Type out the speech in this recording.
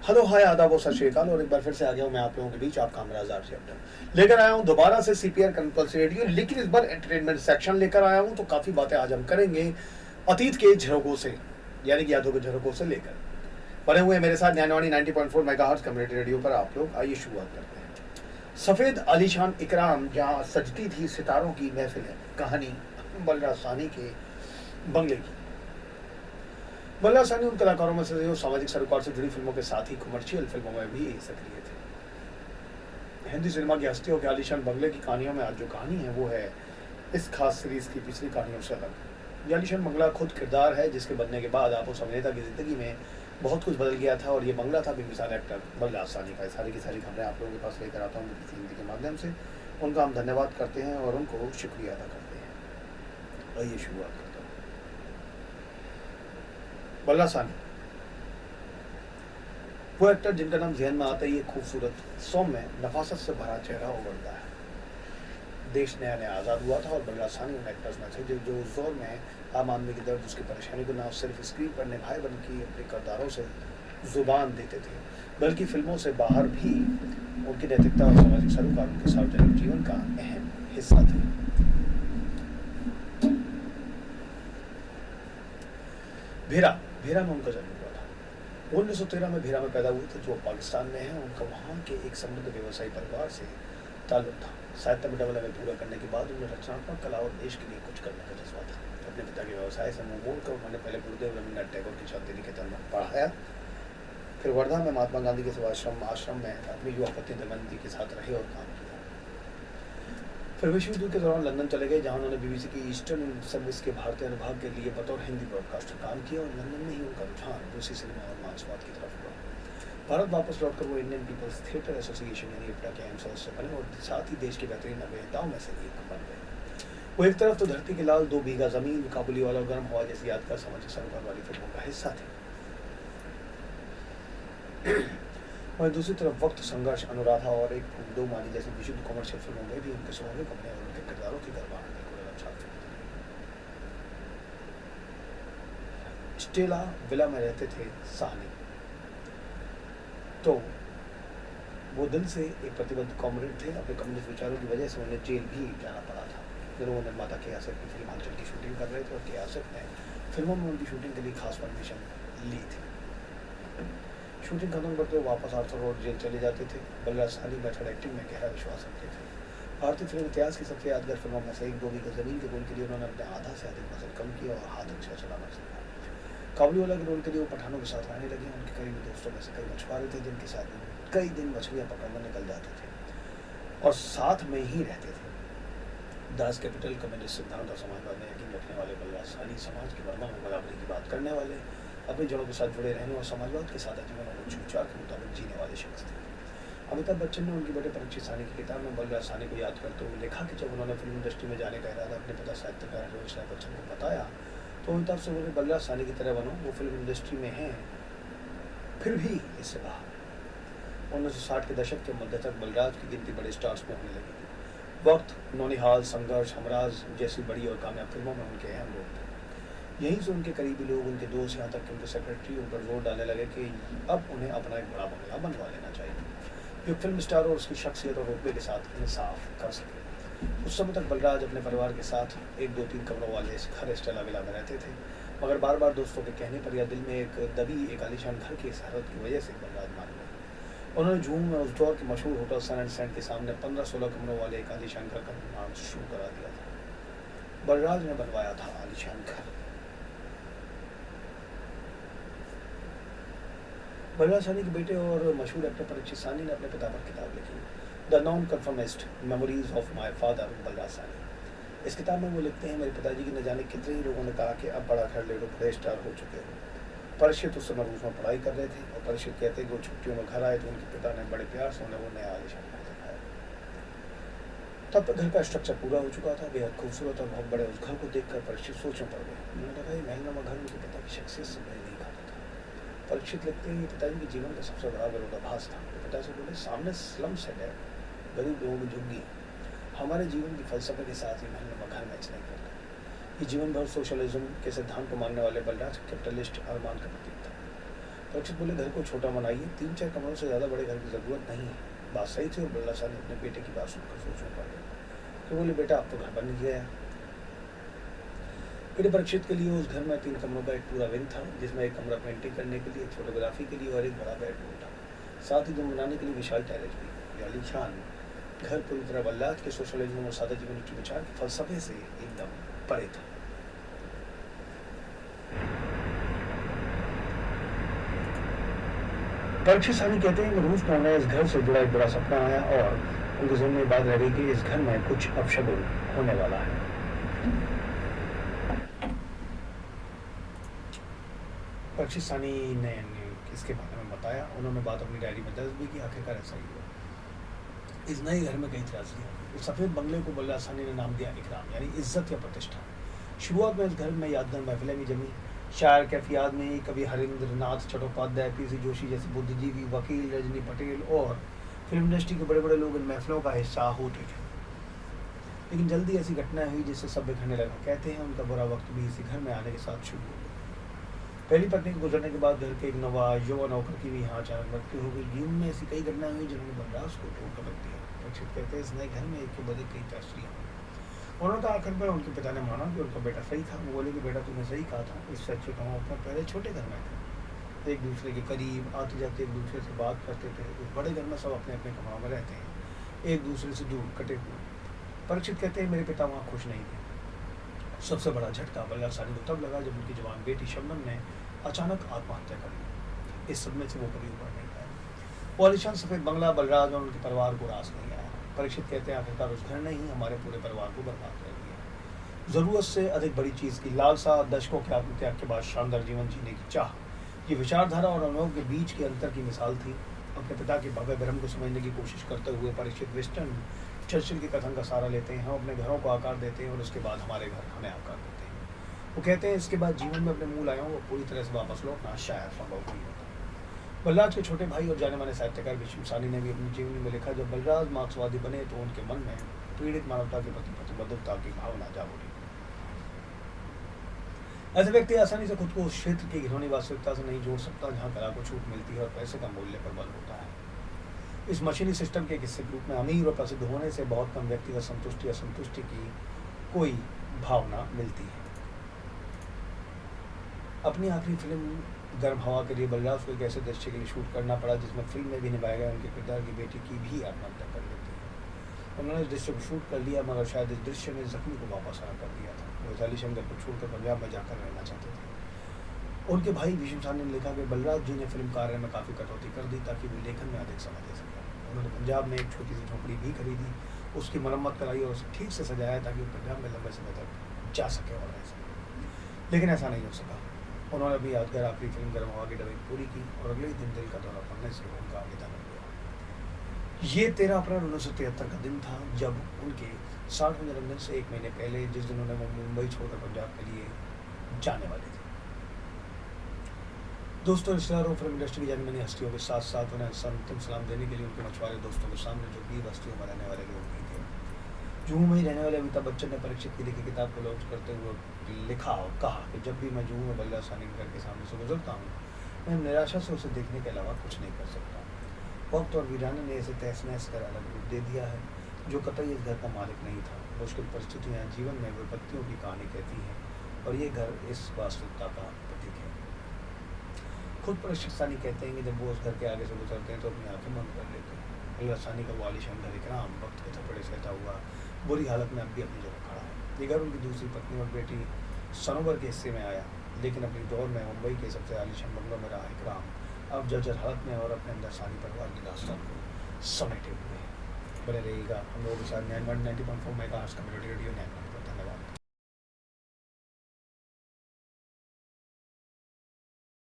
Hello hi आदाब और सत श्री अकाल। और एक बार फिर से आ गया हूँ मैं आप लोगों के बीच, आपका हमरा चैप्टर लेकर आया हूँ दोबारा से सीपीआर कंपल्सरी रेडियो, लेकिन इस बार एंटरटेनमेंट सेक्शन लेकर आया हूँ। तो काफ़ी बातें आज हम करेंगे अतीत के झरोकों से, यानी कि यादों के झरोकों से लेकर। बने हुए मेरे साथ ज्ञानवाणी 90.4 मेगाहर्ट्ज कम्युनिटी रेडियो पर आप लोग। आइए शुरुआत करते हैं। सफ़ेद आलीशान इकराम जहाँ सजती थी सितारों की महफिलें, कहानी बलराज साहनी के बंगले की। बलराज साहनी उन कलाकारों में से जो सामाजिक सरोकार से जुड़ी फिल्मों के साथ ही कमर्शियल फिल्मों में भी सक्रिय थे। हिंदी सिनेमा की हस्तियों के आलीशान बंगले की कहानियों में आज जो कहानी है वो है इस खास सीरीज की पिछली कहानियों से अलग। ये आलीशान बंगला खुद किरदार है जिसके बनने के बाद आप उस अभिनेता की जिंदगी में बहुत कुछ बदल गया था। और ये बंगला था बेमिसाल एक्टर बलराज साहनी का। सारी की सारी खबरें आप लोगों के पास लेकर आता हूँ किसी हिंदी के माध्यम से। उनका हम धन्यवाद करते हैं और उनको शुक्रिया अदा करते हैं। आइए शुरुआत करते हैं। बलराज साहनी वो एक्टर जिनका नाम जहन में आता ही एक खूबसूरत, सौम्य, नफासत से भरा चेहरा उभरता है। देश नया नया आज़ाद हुआ था और बलराज साहनी उन एक्टर्स में थे जो उस दौर में आम आदमी की दर्द, उसकी परेशानी को ना सिर्फ स्क्रीन पर निभाए बल्कि अपने किरदारों से जुबान देते थे, बल्कि फिल्मों से बाहर भी उनकी नैतिकता और सामाजिक सरोकार उनके सार्वजनिक जीवन का अहम हिस्सा थे। भेरा में उनका जन्म हुआ था। 1913 में भेरा में पैदा हुए थे, जो पाकिस्तान में है। उनका वहाँ के एक समृद्ध व्यवसायी परिवार से ताल्लुक था। साहित्य में डबल एमए पूरा करने के बाद उन्हें रचनात्मक कला और देश के लिए कुछ करने का जज्बा था। अपने पिता के व्यवसाय से मुंह मोड़कर उन्होंने पहले गुरुदेव रवींद्रनाथ टैगोर की शांति निकेतन में पढ़ाया, फिर वर्धा में महात्मा गांधी के सेवा आश्रम में अपनी युवा पत्नी दमयंती के साथ रहे और काम किया। फिर विश्व युद्ध के दौरान लंदन चले गए, जहां उन्होंने बीबीसी की ईस्टर्न सर्विस के भारतीय अनुभाग के लिए बतौर हिंदी ब्रॉडकास्टर काम किया। और लंदन में ही उनका रुझान रूसी सिनेमा और मार्क्सवाद की तरफ हुआ। भारत वापस लौटकर वो इंडियन पीपल्स थिएटर एसोसिएशन यानी इप्टा के अहम सदस्य बने और साथ ही देश के बेहतरीन अभिनेताओं में से एक बन गए। वो एक तरफ तो धरती के लाल, 2 बीघा जमीन, काबुली वाला और गर्म हवा जैसी यादगार सामाजिक सरोकार वाली फिल्मों का हिस्सा थे, और दूसरी तरफ वक्त, संघर्ष, अनुराधा और एक फूल दो माली जैसी विशुद्ध कमर्शियल फिल्मों में भी उनके स्वाभाविक अपने और उनके किरदारों की दरबार बिल्कुल अलग छाप चुकी थी। स्टेला विला में रहते थे साहनी, तो वो दिल से एक प्रतिबद्ध कॉमरेड थे। अपने कम्युनिस्ट विचारों की वजह से उन्हें जेल भी जाना पड़ा था। फिर वो निर्माता के आसिफ की फिल्म आंचल की शूटिंग कर रहे थे और के आसिफ ने फिल्मों में उनकी शूटिंग के लिए खास परमिशन ली थी। शूटिंग खत्म करते हुए वापस आर्थर रोड जेल चले जाते थे। बलराज साहनी मेथड एक्टिंग में गहरा विश्वास रखते थे। भारतीय फिल्म इतिहास की सबसे यादगार फिल्मों में से एक 2 बीघा जमीन के रोल के लिए उन्होंने अपने आधा से अधिक वजन कम किया और हाथ रिक्शा चलाना सीखा। काबुलीवाला के रोल के लिए वो पठानों के साथ रहने लगे। उनके करीबी दोस्तों में से कई मछुआरे थे जिनके साथ कई दिन मछलियाँ पकड़ने निकल जाते थे और साथ में ही रहते थे। दास कैपिटल, कम्युनिस्ट सिद्धांत और समाजवाद में यकीन रखने वाले बलराज साहनी समाज के वर्मा में बराबरी की बात करने वाले, अपनी जड़ों के साथ जुड़े रहने और समाजवाद के साथ जीवन और उच्च के मुताबिक जीने वाले शख्स थे। अमिताभ बच्चन ने उनके बड़े परीक्षित साहनी की किताब में बलराज साहनी को याद करते हुए लिखा कि जब उन्होंने फिल्म इंडस्ट्री में जाने का इरादा अपने पिता साहित्यकार रोहित राय बच्चन को बताया तो अमिताभ से बोले, बलराज साहनी की तरह बनो, वो फिल्म इंडस्ट्री में हैं फिर भी इससे बाहर। 1960 के दशक के मध्य तक बलराज की गिनती बड़े स्टार्स में होने लगी थी। वक्त, नौनिहाल, संघर्ष, हमराज जैसी बड़ी और कामयाब फिल्मों में उनके अहम रोल थे। यहीं से उनके करीबी लोग, उनके दोस्त, यहाँ तक कि उनके सेक्रेटरी उन पर जोर डालने लगे कि अब उन्हें अपना एक बड़ा बंगला बनवा लेना चाहिए जो फिल्म स्टार और उसकी शख्सियत और रुतबे के साथ इंसाफ कर सके। उस समय तक बलराज अपने परिवार के साथ 1, 2, 3 कमरों वाले इस घर स्टेला विला में रहते थे, मगर बार बार दोस्तों के कहने पर या दिल में एक दबी एक आलीशान घर की सरहद की वजह से बलराज मान गए। उन्होंने जून में उस दौर के मशहूर होटल सन एंड सैंड के सामने 15-16 कमरों वाले एक आलीशान घर का निर्माण शुरू करा दिया था। बलराज ने बनवाया था आलीशान घर। बलराज साहनी के बेटे और मशहूर एक्टर परीक्षित साहनी ने अपने पिता पर किताब लिखी, the non conformist memories of my father Balraj Sahni. इस किताब में वो लिखते हैं, मेरे पिताजी की न जाने कितने ही लोगों ने कहा कि अब बड़ा घर ले लो, बड़े स्टार हो चुके हो। परीक्षित उस समय रूस में पढ़ाई कर रहे थे और परीक्षित कहते हैं कि वो छुट्टियों में घर आए तो उनके पिता ने बड़े प्यार से उन्हें वो नया आलीशान घर दिखाया। तब तक घर का स्ट्रक्चर पूरा हो चुका था। बेहद खूबसूरत और बहुत बड़े उस घर को देखकर परीक्षित सोच में पड़ गए। उन्होंने कहा, ये महंगा घर उनके पिता की शख्सियत से मेल नहीं खाता था। परीक्षित लिखते हैं, ये पिताजी के जीवन का सबसे बड़ा विरोधाभास था। वो पिता से बोले, सामने स्लम सेट है, गरीब लोगों की झुग्गी, हमारे जीवन की फलसफे के साथ ही महंगा घर मैच नहीं करता। ये जीवन भर सोशलिज्म के सिद्धांत को मानने वाले बलराज कैपिटलिस्ट अरमान का प्रतीक था। परीक्षित बोले, घर को छोटा बनाइए, 3-4 कमरों से ज़्यादा बड़े घर की ज़रूरत नहीं है। बात सही थी और बिरला साहब ने अपने बेटे की बात सुनकर सोचने पड़ गए। तो बोले, बेटा अब तो घर बन गया है। बेटे परीक्षित के लिए उस घर में 3 कमरों का एक पूरा विंग था, जिसमें एक कमरा पेंटिंग करने के लिए, फोटोग्राफी के लिए और एक बड़ा बेडरूम था। साथ ही दिन बनाने के लिए विशाल टेरेस भी। आलीशान घर पूरी तरह वल्लाद के सोशलिज्म और सादा जीवन के विचार के फलसफे से एकदम परे था। परीक्षित सानी कहते हैं कि रूस में उन्हें इस घर से जुड़ा एक बड़ा सपना आया और उनके ज़हन में बात रह गई कि इस घर में कुछ अपशगुन होने वाला है। परीक्षित सानी ने इसके बारे में बताया। उन्होंने बात अपनी डायरी में दर्ज भी की। आखिरकार ऐसा ही हुआ। इस नए घर में कई त्रासदियाँ। इस सफ़ेद बंगले को बिरला सानी ने नाम दिया इकराम, यानी इज्जत या प्रतिष्ठा। शुरुआत में इस घर में यादगार महफिलें भी जमी। शायर कैफियात में कवि हरिंद्र नाथ चट्टोपाध्याय, पीसी जोशी जैसे बुद्धिजीवी, वकील रजनी पटेल और फिल्म इंडस्ट्री के बड़े बड़े लोग इन महफिलों का हिस्सा होते थे। लेकिन जल्दी ऐसी घटनाएं हुई जिससे सब बिखरने लगा। कहते हैं उनका बुरा वक्त भी इसी घर में आने के साथ शुरू हो गया। पहली पत्नी के गुजरने के बाद घर के एक युवा नौकर की भी यहाँ अचानक मृत्यु हो गई। जीवन में ऐसी कई घटनाएं हुई जिन्होंने बर्दाश्त को तोड़ कर रख दिया। परीक्षित कहते हैं इस नए घर में एक के बाद कई त्रासदियाँ हुई। उन्होंने कहा आखिर में उनके पिता ने माना कि उनका बेटा सही था। वो बोले कि बेटा तुमने सही कहा था, इससे अच्छे तो हम अपने पहले छोटे घर में थे, एक दूसरे के करीब आते जाते, एक दूसरे से बात करते थे। इस बड़े घर में सब अपने अपने कमरों में रहते हैं, एक दूसरे से दूर कटे हुए। परीक्षित कहते हैं मेरे पिता वहाँ खुश नहीं थे। सबसे बड़ा झटका बिरला सानी को तब लगा जब उनकी जवान बेटी शबनम ने अचानक आत्महत्या कर ली। इस सदमे से वो कभी उभर नहीं पाए। वो आलीशान सफ़ेद बंगला बलराज और उनके परिवार को रास नहीं आया। परीक्षित कहते हैं आखिरकार उस घर ने ही हमारे पूरे परिवार को बर्बाद कर दिया। ज़रूरत से अधिक बड़ी चीज़ की लालसा, दशकों के आत्मत्याग के बाद शानदार जीवन जीने की चाह, ये विचारधारा और अनुभव के बीच के अंतर की मिसाल थी। अपने पिता के भव्य भ्रम को समझने की कोशिश करते हुए परीक्षित विस्टन चर्चिल के कथन का सहारा लेते हैं। हम अपने घरों को आकार देते हैं और उसके बाद हमारे घर हमें आकार देते हैं। वो कहते हैं इसके बाद जीवन में अपने मूल आयों को पूरी तरह से वापस लौटना शायद संभव नहीं होता। बलराज के छोटे भाई और जाने माने साहित्यकार विष्णु सानी ने भी अपनी जीवनी में लिखा, जब बलराज मार्क्सवादी बने तो उनके मन में पीड़ित मानवता के प्रति प्रतिबद्धता की भावना जाग उठी। ऐसे व्यक्ति आसानी से खुद को उस क्षेत्र की घिनौनी वास्तविकता से नहीं जोड़ सकता जहाँ कला को छूट मिलती है और पैसे का मूल्य पर बल होता है। इस मशीनी सिस्टम के हिस्से के रूप में अमीर और प्रसिद्ध होने से बहुत कम व्यक्तिगत संतुष्टि या संतुष्टि की कोई भावना मिलती है। अपनी आखिरी फिल्म गर्म हवा के लिए बलराज को एक ऐसे दृश्य के लिए शूट करना पड़ा जिसमें फिल्म में भी निभाया गया उनके किरदार की बेटी की भी आत्महत्या कर लेती है। उन्होंने इस दृश्य को शूट कर लिया, मगर शायद इस दृश्य ने जख्मी को वापस आना कर दिया था। वो आलीशान घर को छोड़कर पंजाब में जाकर रहना चाहते थे। उनके भाई विष्णु सानी ने लिखा कि बलराज जी ने फिल्म कार्य में काफ़ी कटौती कर दी ताकि वो लेखन में अधिक समय दे सके। उन्होंने पंजाब में एक छोटी सी झोंपड़ी भी खरीदी, उसकी मरम्मत कराई और उसे ठीक से सजाया ताकि वो पंजाब में लंबे समय तक जा सके और रह सके। लेकिन ऐसा नहीं हो सका। उन्होंने अपनी यादगार आखिरी फिल्म गर्म हवा की डबिंग पूरी की और अगले ही दिन दिल का दौरा पड़ने से उनका निधन हो गया। ये 13 अप्रैल 1973 का दिन था जब उनके 60वें जन्मदिन से एक महीने पहले, जिस दिन उन्हें मुंबई छोड़कर पंजाब के लिए जाने वाले थे। दोस्तों, रिश्तेदारों, फिल्म इंडस्ट्री की जानी मानी हस्तियों के साथ साथ उन्हें अंतिम सलाम देने के लिए उनके मछुआरे दोस्तों के सामने जो वीर हस्तियों में रहने वाले लोग भी थे। जुहू में ही रहने वाले अमिताभ बच्चन ने परीक्षित की लिखी किताब को लॉन्च करते हुए लिखा और कहा कि जब भी मैं जुहू में बलराज सानी के घर के सामने से गुजरता हूँ, मैं निराशा से उसे देखने के अलावा कुछ नहीं कर सकता। वक्त और वीराने ने इसे तहस नहस कर अलग रूप दे दिया है, जो कतई इस घर का मालिक नहीं था। मुश्किल परिस्थितियाँ जीवन में विपत्तियों की कहानी कहती हैं और ये घर इस वास्तविकता का प्रतीक है। खुद परीक्षित सानी कहते हैं कि जब वो उस घर के आगे से गुजरते हैं तो अपनी आंखें बंद कर लेते हैं। बलराज सानी का वो आलीशान घर इकराम वक्त के थप्पड़े सहता हुआ बुरी हालत में अब भी अपनी जगह खड़ा है। ये घर उनकी दूसरी पत्नी और बेटी सनोवर के हिस्से में आया, लेकिन अपनी दौर में मुंबई के सबसे आलीशान बंगलों में रहा इकराम अब जर्जर हालत में और अपने अंदर सानी परिवार की दास्तान को समेटे हुए हैं। बने रहिएगा हम लोगों के साथ 91.90.4 मेगाहर्ट्ज़ कम्युनिटी रेडियो 91.4।